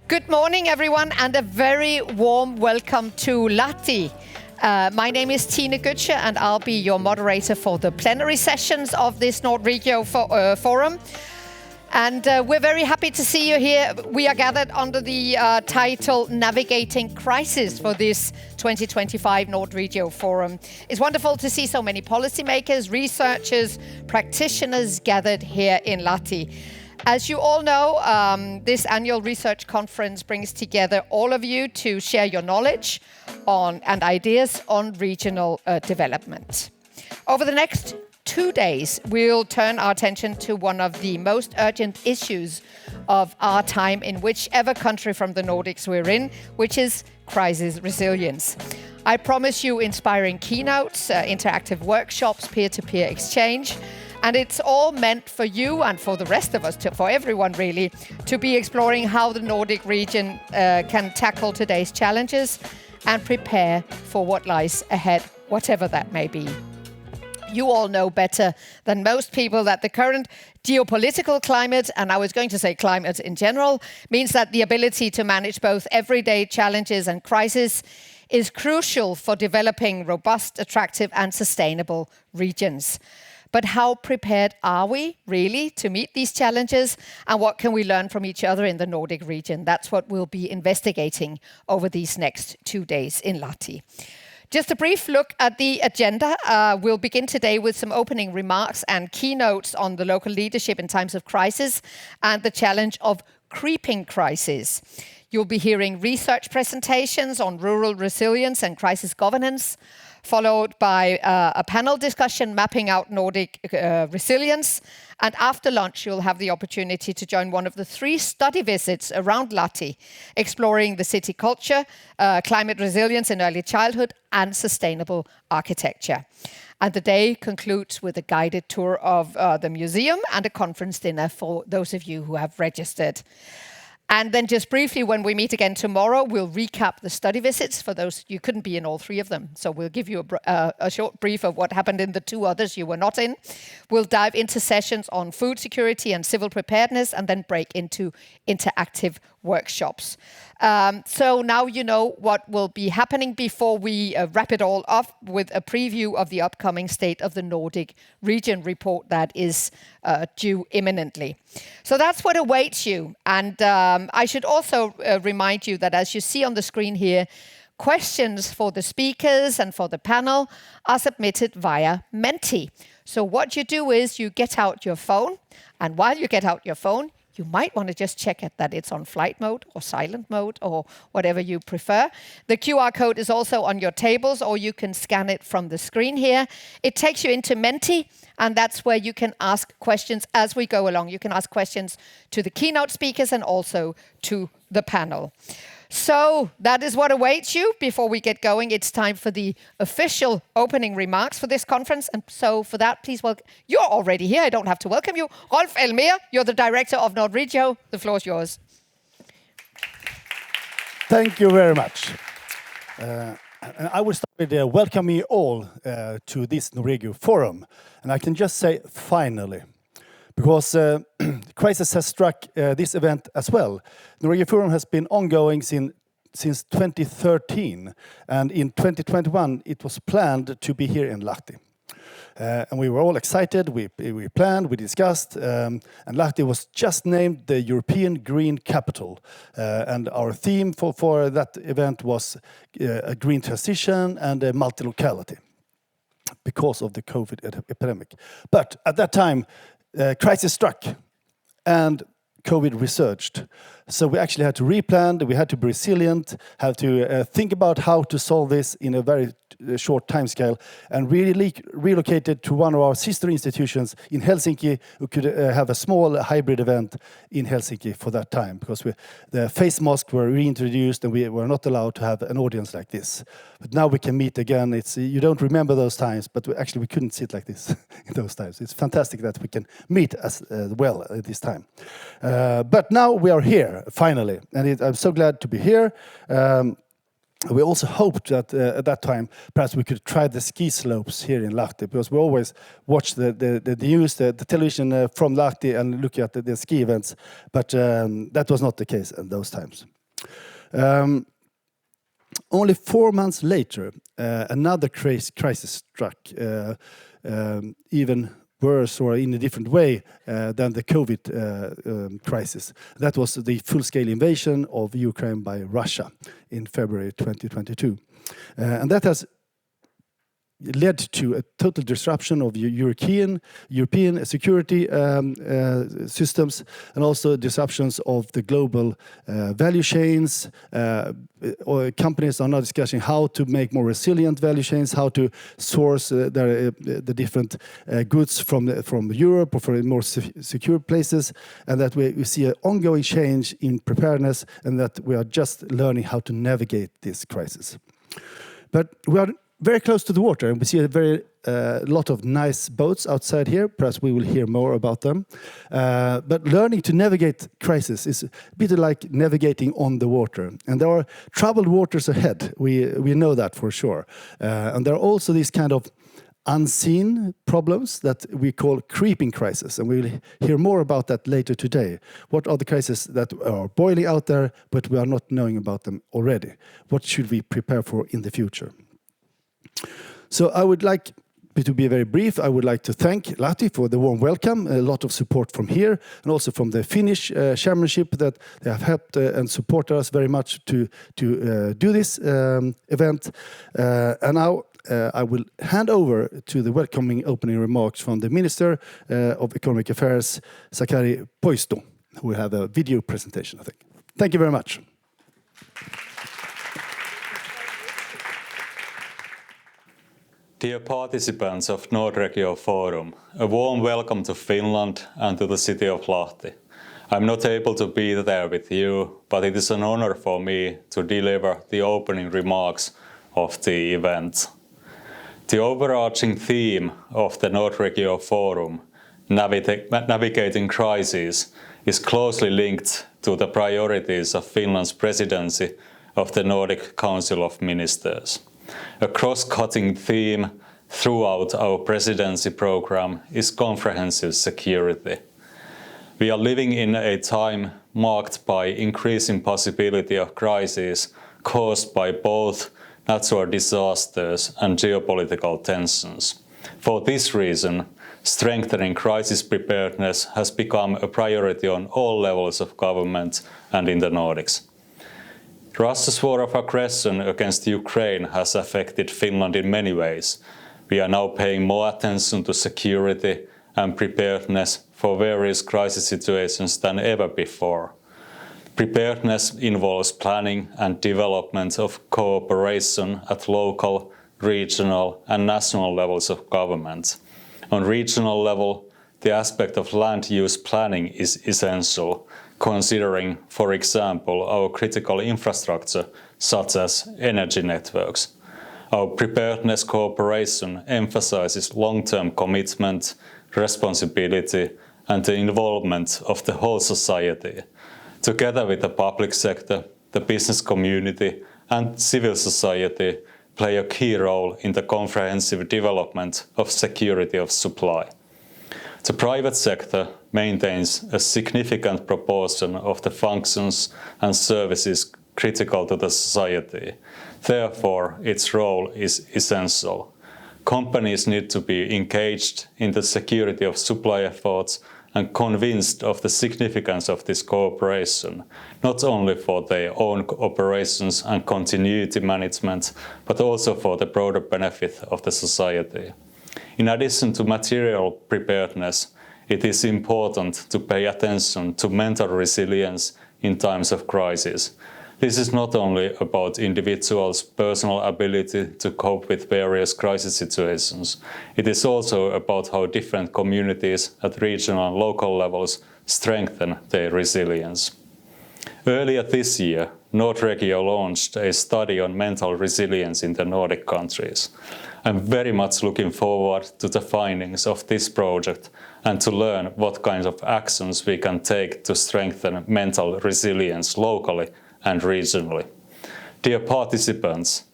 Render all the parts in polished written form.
Good morning, everyone, and a very warm welcome to Lahti. My name is Tine Götze, and I'll be your moderator for the plenary sessions of this Nordregio forum. And we're very happy to see you here. We are gathered under the title Navigating Crisis for this 2025 Nordregio Forum. It's wonderful to see so many policymakers, researchers, practitioners gathered here in Lahti. As you all know, this annual research conference brings together all of you to share your knowledge and ideas on regional development. Over the next 2 days, we'll turn our attention to one of the most urgent issues of our time in whichever country from the Nordics we're in, which is crisis resilience. I promise you inspiring keynotes, interactive workshops, peer-to-peer exchange, and it's all meant for you and for the rest of us, for everyone really, to be exploring how the Nordic region can tackle today's challenges and prepare for what lies ahead, whatever that may be. You all know better than most people that the current geopolitical climate, and I was going to say climate in general, means that the ability to manage both everyday challenges and crises is crucial for developing robust, attractive and sustainable regions. But how prepared are we really to meet these challenges, and what can we learn from each other in the Nordic region? That's what we'll be investigating over these next 2 days in Lahti. Just a brief look at the agenda. We'll begin today with some opening remarks and keynotes on the local leadership in times of crisis and the challenge of creeping crisis. You'll be hearing research presentations on rural resilience and crisis governance, followed by a panel discussion mapping out Nordic resilience. And after lunch, you'll have the opportunity to join one of the 3 study visits around Lahti, exploring the city culture, climate resilience in early childhood, and sustainable architecture. And the day concludes with a guided tour of the museum and a conference dinner for those of you who have registered. And then just briefly, when we meet again tomorrow, we'll recap the study visits for those, you couldn't be in all 3 of them. So we'll give you a short brief of what happened in the 2 others you were not in. We'll dive into sessions on food security and civil preparedness, and then break into interactive workshops. So now you know what will be happening. Before we wrap it all up with a preview of the upcoming State of the Nordic Region report that is due imminently. So that's what awaits you. And I should also remind you that, as you see on the screen here, questions for the speakers and for the panel are submitted via Menti. So what you do is you get out your phone, and while you get out your phone, you might want to just check that it's on flight mode or silent mode or whatever you prefer. The QR code is also on your tables, or you can scan it from the screen here. It takes you into Menti, and that's where you can ask questions as we go along. You can ask questions to the keynote speakers and also to the panel. So that is what awaits you. Before we get going, it's time for the official opening remarks for this conference. And so for that, please welcome, you're already here, I don't have to welcome you. Rolf Elmér, you're the director of Nordregio. The floor is yours. Thank you very much. I will start with welcoming you all to this Nordregio forum. And I can just say finally, because crisis has struck this event as well. The Nordregio Forum has been ongoing since 2013, and in 2021 it was planned to be here in Lahti. And we were all excited, we planned, we discussed, and Lahti was just named the European Green Capital. And our theme for that event was a green transition and a multi-locality because of the COVID epidemic. But at that time, crisis struck and COVID resurged. So we actually had to replan, we had to be resilient, had to think about how to solve this in a very short time scale, and really relocated to one of our sister institutions in Helsinki, who could have a small hybrid event in Helsinki for that time, because the face masks were reintroduced and we were not allowed to have an audience like this. But now we can meet again. You don't remember those times, but we couldn't sit like this in those times. It's fantastic that we can meet as well at this time. But now we are here, finally, and I'm so glad to be here. We also hoped that at that time, perhaps we could try the ski slopes here in Lahti, because we always watch the news, the television from Lahti and look at the ski events, but that was not the case in those times. Only 4 months later, another crisis struck, even worse or in a different way than the COVID crisis. That was the full-scale invasion of Ukraine by Russia in February 2022. And that has led to a total disruption of European security systems, and also disruptions of the global value chains. Companies are now discussing how to make more resilient value chains, how to source the different goods from Europe or from more secure places, and that we see an ongoing change in preparedness, and that we are just learning how to navigate this crisis. But we are very close to the water, and we see a very lot of nice boats outside here. Perhaps we will hear more about them. But learning to navigate crisis is a bit like navigating on the water. And there are troubled waters ahead. We know that for sure. And there are also these kind of unseen problems that we call creeping crises. And we will hear more about that later today. What are the crises that are boiling out there, but we are not knowing about them already? What should we prepare for in the future? So I would like to be very brief. I would like to thank Lahti for the warm welcome, a lot of support from here, and also from the Finnish chairmanship that they have helped and supported us very much to do this event. And now I will hand over to the welcoming opening remarks from the Minister of Economic Affairs, Sakari Puisto, who will have a video presentation, I think. Thank you very much. Dear participants of Nordregio Forum, a warm welcome to Finland and to the city of Lahti. I'm not able to be there with you, but it is an honor for me to deliver the opening remarks of the event. The overarching theme of the Nordregio Forum, Navigating Crises, is closely linked to the priorities of Finland's presidency of the Nordic Council of Ministers. A cross-cutting theme throughout our presidency program is comprehensive security. We are living in a time marked by increasing possibility of crises caused by both natural disasters and geopolitical tensions. For this reason, strengthening crisis preparedness has become a priority on all levels of government and in the Nordics. Russia's war of aggression against Ukraine has affected Finland in many ways. We are now paying more attention to security and preparedness for various crisis situations than ever before. Preparedness involves planning and development of cooperation at local, regional and national levels of government. On regional level, the aspect of land use planning is essential, considering, for example, our critical infrastructure, such as energy networks. Our preparedness cooperation emphasizes long-term commitment, responsibility, and the involvement of the whole society. Together with the public sector, the business community, and civil society play a key role in the comprehensive development of security of supply. The private sector maintains a significant proportion of the functions and services critical to the society. Therefore, its role is essential. Companies need to be engaged in the security of supply efforts and convinced of the significance of this cooperation, not only for their own operations and continuity management, but also for the broader benefit of the society. In addition to material preparedness, it is important to pay attention to mental resilience in times of crisis. This is not only about individuals' personal ability to cope with various crisis situations. It is also about how different communities at regional and local levels strengthen their resilience. Earlier this year, Nordregio launched a study on mental resilience in the Nordic countries. I'm very much looking forward to the findings of this project and to learn what kinds of actions we can take to strengthen mental resilience locally and regionally. Dear participants,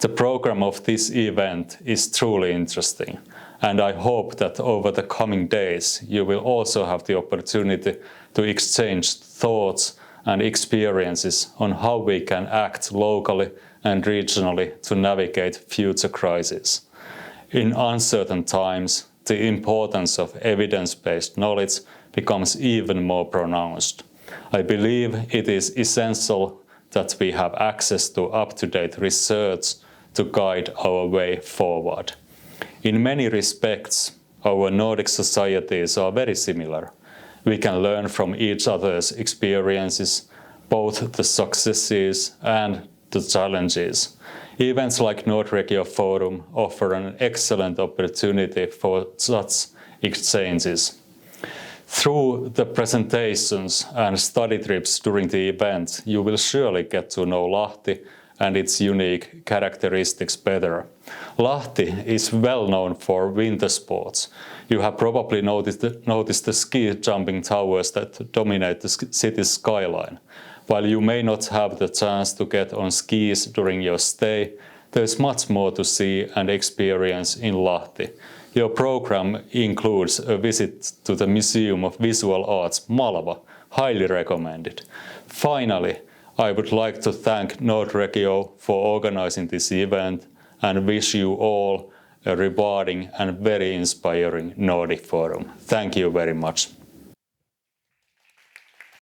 the program of this event is truly interesting, and I hope that over the coming days you will also have the opportunity to exchange thoughts and experiences on how we can act locally and regionally to navigate future crises. In uncertain times, the importance of evidence-based knowledge becomes even more pronounced. I believe it is essential that we have access to up-to-date research to guide our way forward. In many respects, our Nordic societies are very similar. We can learn from each other's experiences, both the successes and the challenges. Events like Nordregio Forum offer an excellent opportunity for such exchanges. Through the presentations and study trips during the event, you will surely get to know Lahti and its unique characteristics better. Lahti is well known for winter sports. You have probably noticed the ski jumping towers that dominate the city's skyline. While you may not have the chance to get on skis during your stay, there is much more to see and experience in Lahti. Your program includes a visit to the Museum of Visual Arts Malva, highly recommended. Finally, I would like to thank Nordregio for organizing this event and wish you all a rewarding and very inspiring Nordic Forum. Thank you very much.